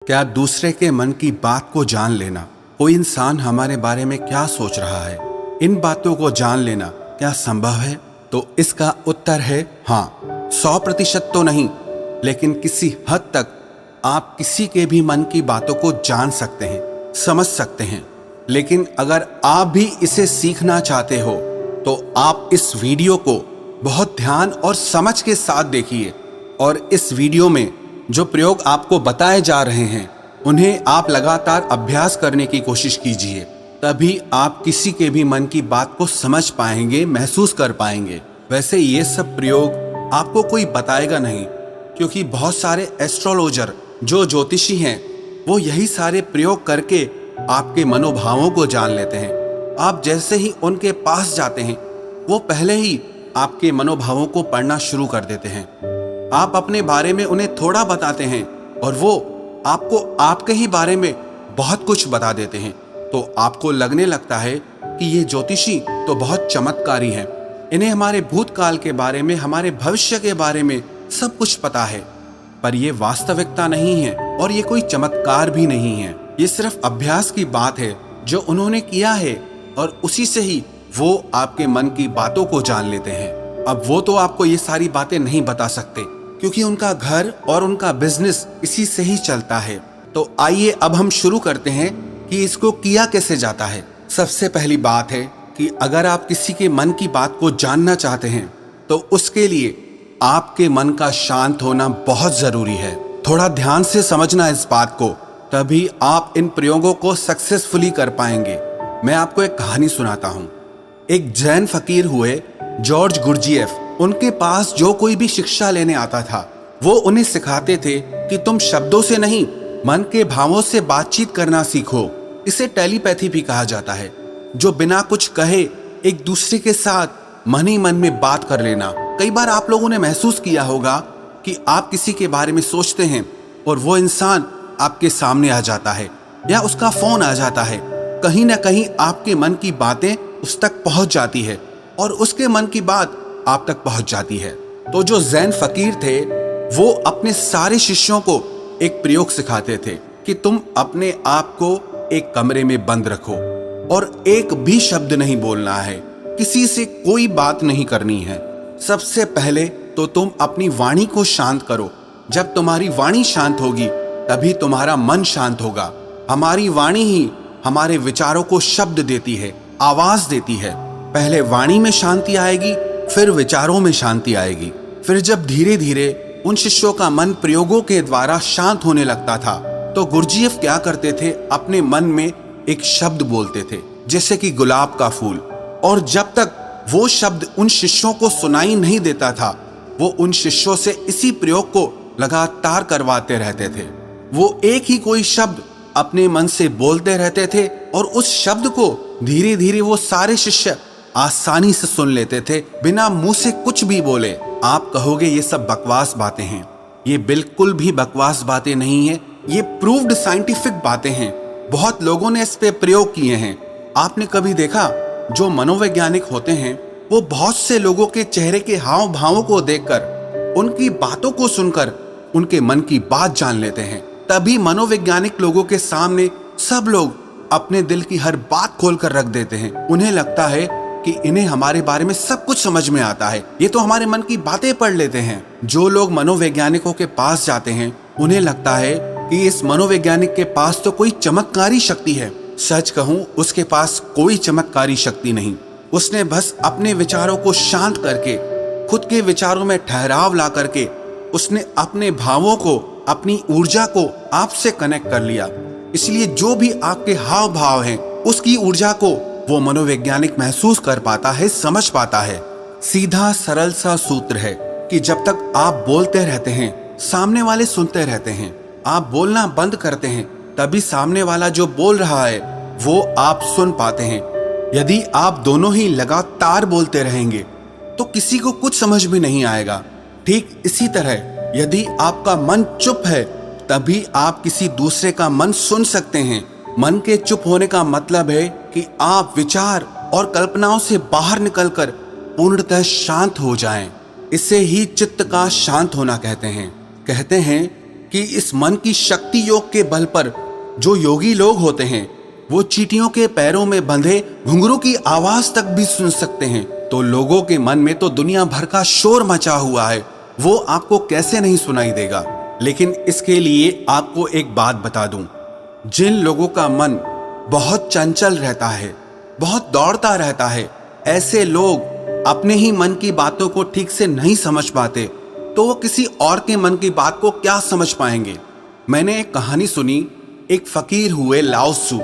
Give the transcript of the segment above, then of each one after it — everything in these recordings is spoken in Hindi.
क्या दूसरे के मन की बात को जान लेना, कोई इंसान हमारे बारे में क्या सोच रहा है, इन बातों को जान लेना क्या संभव है? तो इसका उत्तर है हाँ। 100% तो नहीं, लेकिन किसी हद तक आप किसी के भी मन की बातों को जान सकते हैं, समझ सकते हैं। लेकिन अगर आप भी इसे सीखना चाहते हो तो आप इस वीडियो को बहुत ध्यान और समझ के साथ देखिए, और इस वीडियो में जो प्रयोग आपको बताए जा रहे हैं उन्हें आप लगातार अभ्यास करने की कोशिश कीजिए। तभी आप किसी के भी मन की बात को समझ पाएंगे, महसूस कर पाएंगे। वैसे ये सब प्रयोग आपको कोई बताएगा नहीं, क्योंकि बहुत सारे एस्ट्रोलॉजर जो ज्योतिषी हैं वो यही सारे प्रयोग करके आपके मनोभावों को जान लेते हैं। आप जैसे ही उनके पास जाते हैं वो पहले ही आपके मनोभावों को पढ़ना शुरू कर देते हैं। आप अपने बारे में उन्हें थोड़ा बताते हैं और वो आपको आपके ही बारे में बहुत कुछ बता देते हैं। तो आपको लगने लगता है कि ये ज्योतिषी तो बहुत चमत्कारी हैं, इन्हें हमारे भूतकाल के बारे में, हमारे भविष्य के बारे में सब कुछ पता है। पर ये वास्तविकता नहीं है और ये कोई चमत्कार भी नहीं है। ये सिर्फ अभ्यास की बात है जो उन्होंने किया है, और उसी से ही वो आपके मन की बातों को जान लेते हैं। अब वो तो आपको ये सारी बातें नहीं बता सकते, क्योंकि उनका घर और उनका बिजनेस इसी से ही चलता है। तो आइए अब हम शुरू करते हैं कि इसको किया कैसे जाता है। सबसे पहली बात है कि अगर आप किसी के मन की बात को जानना चाहते हैं तो उसके लिए आपके मन का शांत होना बहुत जरूरी है। थोड़ा ध्यान से समझना इस बात को, तभी आप इन प्रयोगों को सक्सेसफुली कर पाएंगे। मैं आपको एक कहानी सुनाता हूँ। एक जैन फकीर हुए जॉर्ज गुरजिएफ, उनके पास जो कोई भी शिक्षा लेने आता था वो उन्हें सिखाते थे कि तुम शब्दों से नहीं, मन के भावों से बातचीत करना सीखो। इसे टेलीपैथी भी कहा जाता है, जो बिना कुछ कहे एक दूसरे के साथ मन ही मन में बात कर लेना। कई बार आप लोगों ने महसूस किया होगा कि आप किसी के बारे में सोचते हैं और वो इंसान आपके सामने आ जाता है या उसका फोन आ जाता है। कहीं ना कहीं आपके मन की बातें उस तक पहुंच जाती है और उसके मन की बात आप तक पहुंच जाती है। तो जो जैन फकीर थे वो अपने सारे शिष्यों को एक प्रयोग सिखाते थे कि तुम अपने आप को एक कमरे में बंद रखो और एक भी शब्द नहीं बोलना है, किसी से कोई बात नहीं करनी है। सबसे पहले तो तुम अपनी वाणी को शांत करो। जब तुम्हारी वाणी शांत होगी तभी तुम्हारा मन शांत होगा। हमारी वाणी ही हमारे विचारों को शब्द देती है, आवाज देती है। पहले वाणी में शांति आएगी, फिर विचारों में शांति आएगी। फिर जब धीरे धीरे उन शिष्यों का मन प्रयोगों के द्वारा शांत होने लगता था तो गुरजिएफ क्या करते थे, अपने मन में एक शब्द बोलते थे, जैसे कि गुलाब का फूल। और जब तक वो शब्द उन शिष्यों को सुनाई नहीं देता था वो उन शिष्यों से इसी प्रयोग को लगातार करवाते रहते थे। वो एक ही कोई शब्द अपने मन से बोलते रहते थे और उस शब्द को धीरे धीरे वो सारे शिष्य आसानी से सुन लेते थे, बिना मुंह से कुछ भी बोले। आप कहोगे ये सब बकवास बातें हैं। ये बिल्कुल भी बकवास बातें नहीं है, ये प्रूव्ड साइंटिफिक बातें हैं। बहुत लोगों ने इस पे प्रयोग किए हैं। आपने कभी देखा, जो मनोवैज्ञानिक होते हैं वो बहुत से लोगों के चेहरे के हाव भावों को देखकर, उनकी बातों को सुनकर उनके मन की बात जान लेते हैं। तभी मनोवैज्ञानिक लोगों के सामने सब लोग अपने दिल की हर बात खोलकर रख देते हैं। उन्हें लगता है कि इन्हें हमारे बारे में सब कुछ समझ में आता है, ये तो हमारे मन की बातें पढ़ लेते हैं। जो लोग मनोवैज्ञानिकों के पास जाते हैं उन्हें लगता है कि इस मनोवैज्ञानिक के पास तो कोई चमत्कारी शक्ति है। सच कहूं, उसके पास कोई चमत्कारी शक्ति नहीं। उसने बस अपने विचारों को शांत करके, खुद के विचारों में ठहराव ला करके, उसने अपने भावों को, अपनी ऊर्जा को आपसे कनेक्ट कर लिया। इसलिए जो भी आपके हाव भाव हैं उसकी ऊर्जा को वो मनोवैज्ञानिक महसूस कर पाता है, समझ पाता है। सीधा सरल सा सूत्र है कि जब तक आप बोलते रहते हैं सामने वाले सुनते रहते हैं। आप बोलना बंद करते हैं तभी सामने वाला जो बोल रहा है वो आप सुन पाते हैं। यदि आप दोनों ही लगातार बोलते रहेंगे तो किसी को कुछ समझ में नहीं आएगा। ठीक इसी तरह यदि आपका मन चुप है तभी आप किसी दूसरे का मन सुन सकते हैं। मन के चुप होने का मतलब है कि आप विचार और कल्पनाओं से बाहर निकलकर पूर्णतः शांत हो जाएं। इसे ही चित्त का शांत होना कहते हैं। कहते हैं कि इस मन की शक्ति योग के बल पर जो योगी लोग होते हैं वो चींटियों के पैरों में बंधे घुंघरू की आवाज तक भी सुन सकते हैं। तो लोगों के मन में तो दुनिया भर का शोर मचा हुआ है, वो आपको कैसे नहीं सुनाई देगा। लेकिन इसके लिए आपको एक बात बता दूं, जिन लोगों का मन बहुत चंचल रहता है, बहुत दौड़ता रहता है, ऐसे लोग अपने ही मन की बातों को ठीक से नहीं समझ पाते, तो वो किसी और के मन की बात को क्या समझ पाएंगे। मैंने एक कहानी सुनी, एक फकीर हुए लाओ त्सु,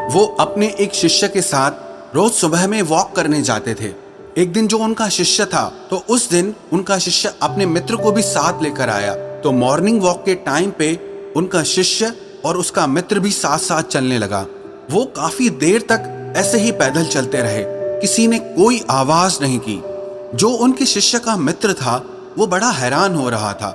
वो अपने एक शिष्य के साथ रोज सुबह में वॉक करने जाते थे। एक दिन जो उनका शिष्य था, तो उस दिन उनका शिष्य अपने मित्र को भी साथ लेकर आया। तो मॉर्निंग वॉक के टाइम पे उनका शिष्य और उसका मित्र भी साथ साथ चलने लगा। वो काफी देर तक ऐसे ही पैदल चलते रहे, किसी ने कोई आवाज नहीं की। जो उनके शिष्य का मित्र था वो बड़ा हैरान हो रहा था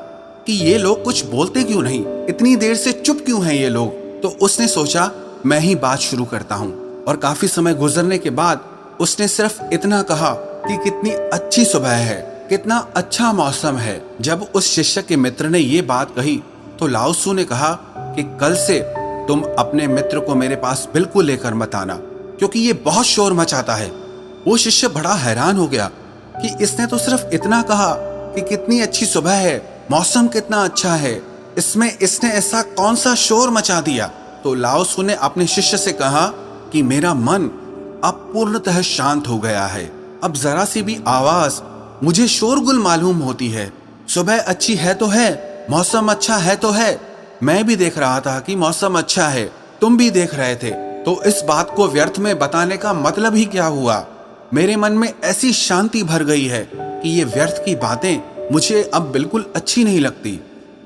कि ये लोग कुछ बोलते क्यों नहीं, इतनी देर से चुप क्यों हैं ये लोग। तो उसने सोचा मैं ही बात शुरू करता हूँ, और काफी समय गुजरने के बाद उसने सिर्फ इतना कहा कि कितनी अच्छी सुबह है, कितना अच्छा मौसम है। जब उस शिष्य के मित्र ने ये बात कही तो लाओ त्सु ने कहा कि कल से तुम अपने मित्र को मेरे पास बिल्कुल लेकर मत आना, क्योंकि ये बहुत शोर मचाता है। वो शिष्य बड़ा हैरान हो गया कि इसने तो सिर्फ इतना कहा कि कितनी अच्छी सुबह है, मौसम कितना अच्छा है, इसमें इसने ऐसा कौन सा शोर मचा दिया। तो लाओ त्सु ने अपने शिष्य से कहा कि मेरा मन अब पूर्णतः शांत हो गया है, अब जरा सी भी आवाज मुझे शोरगुल मालूम होती है। सुबह अच्छी है तो है, मौसम अच्छा है तो है, मैं भी देख रहा था कि मौसम अच्छा है, तुम भी देख रहे थे, तो इस बात को व्यर्थ में बताने का मतलब ही क्या हुआ। मेरे मन में ऐसी शांति भर गई है कि ये व्यर्थ की बातें मुझे अब बिल्कुल अच्छी नहीं लगती,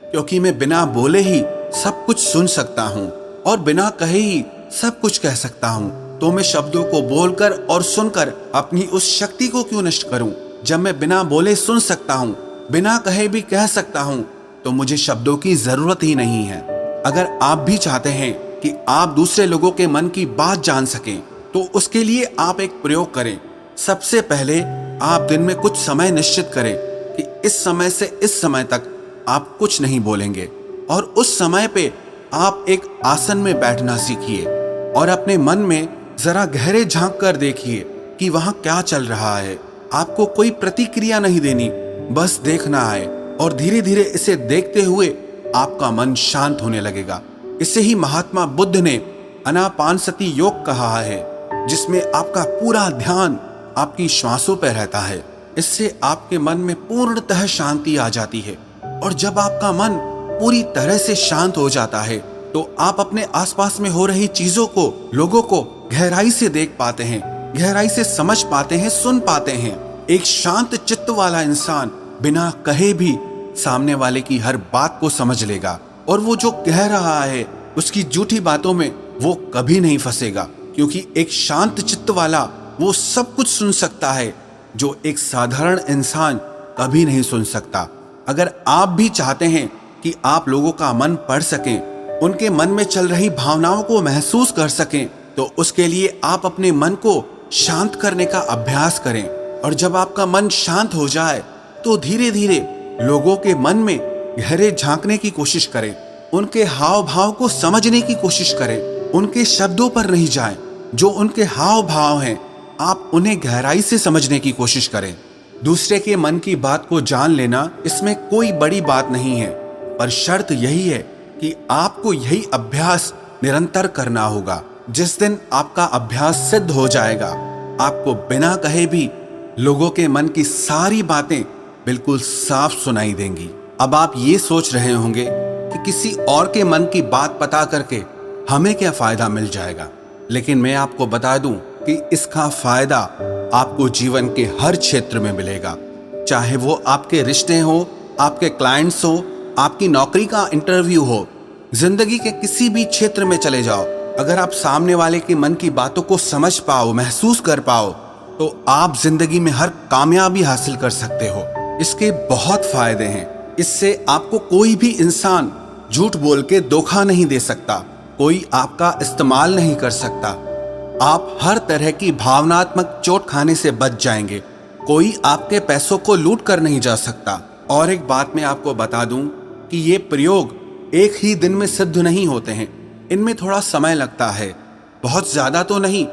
क्योंकि मैं बिना बोले ही सब कुछ सुन सकता हूँ और बिना कहे ही सब कुछ कह सकता हूँ। तो मैं शब्दों को बोलकर और सुनकर अपनी उस शक्ति को क्यों नष्ट करूं। जब मैं बिना बोले सुन सकता हूँ, बिना कहे भी कह सकता हूँ, तो मुझे शब्दों की जरूरत ही नहीं है। अगर आप भी चाहते हैं कि आप दूसरे लोगों के मन की बात जान सकें, तो उसके लिए आप एक प्रयोग करें। सबसे पहले आप दिन में कुछ समय निश्चित करें कि इस समय से इस समय तक आप कुछ नहीं बोलेंगे, और उस समय पे आप एक आसन में बैठना सीखिए और अपने मन में जरा गहरे झांक कर देखिए कि वहां क्या चल रहा है। आपको कोई प्रतिक्रिया नहीं देनी, बस देखना है, और धीरे धीरे इसे देखते हुए आपका मन शांत होने लगेगा। इसे ही महात्मा बुद्ध ने आनापानसति योग कहा है, जिसमें आपका पूरा ध्यान आपकी श्वासों पर रहता है। इससे आपके मन में पूर्णतः शांति आ जाती है, और जब आपका मन पूरी तरह से शांत हो जाता है तो आप अपने आसपास में हो रही चीजों को, लोगों को गहराई से देख पाते हैं, गहराई से समझ पाते हैं, सुन पाते हैं। एक शांत चित्त वाला इंसान बिना कहे भी सामने वाले की हर बात को समझ लेगा, और वो जो कह रहा है उसकी झूठी बातों में वो कभी नहीं फंसेगा, क्योंकि एक शांत चित्त वाला वो सब कुछ सुन सकता है जो एक साधारण इंसान कभी नहीं सुन सकता। अगर आप भी चाहते हैं कि आप लोगों का मन पढ़ सकें, उनके मन में चल रही भावनाओं को महसूस कर सकें, तो उसके लिए आप अपने मन को शांत करने का अभ्यास करें। और जब आपका मन शांत हो जाए तो धीरे धीरे लोगों के मन में गहरे झांकने की कोशिश करें, उनके हाव भाव को समझने की कोशिश करें, उनके शब्दों पर नहीं जाएं, जो उनके हाव भाव हैं आप उन्हें गहराई से समझने की कोशिश करें। दूसरे के मन की बात को जान लेना, इसमें कोई बड़ी बात नहीं है, पर शर्त यही है कि आपको यही अभ्यास निरंतर करना होगा। जिस दिन आपका अभ्यास सिद्ध हो जाएगा, आपको बिना कहे भी लोगों के मन की सारी बातें बिल्कुल साफ सुनाई देंगी। अब आप ये सोच रहे होंगे कि किसी और के मन की बात पता करके हमें क्या फायदा मिल जाएगा, लेकिन मैं आपको बता दूं कि इसका फायदा आपको जीवन के हर क्षेत्र में मिलेगा। चाहे वो आपके रिश्ते हो, आपके क्लाइंट्स हो, आपकी नौकरी का इंटरव्यू हो, जिंदगी के किसी भी क्षेत्र में चले जाओ, अगर आप सामने वाले के मन की बातों को समझ पाओ, महसूस कर पाओ, तो आप जिंदगी में हर कामयाबी हासिल कर सकते हो। इसके बहुत फायदे हैं। इससे आपको कोई भी इंसान झूठ बोल के धोखा नहीं दे सकता, कोई आपका इस्तेमाल नहीं कर सकता, आप हर तरह की भावनात्मक चोट खाने से बच जाएंगे, कोई आपके पैसों को लूट कर नहीं जा सकता। और एक बात मैं आपको बता दूं कि ये प्रयोग एक ही दिन में सिद्ध नहीं होते हैं। इनमें थोड़ा समय लगता है, बहुत ज्यादा तो नहीं,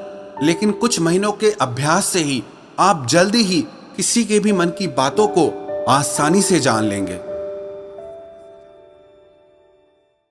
लेकिन कुछ महीनों के अभ्यास से ही आप जल्दी ही किसी के भी मन की बातों को आसानी से जान लेंगे।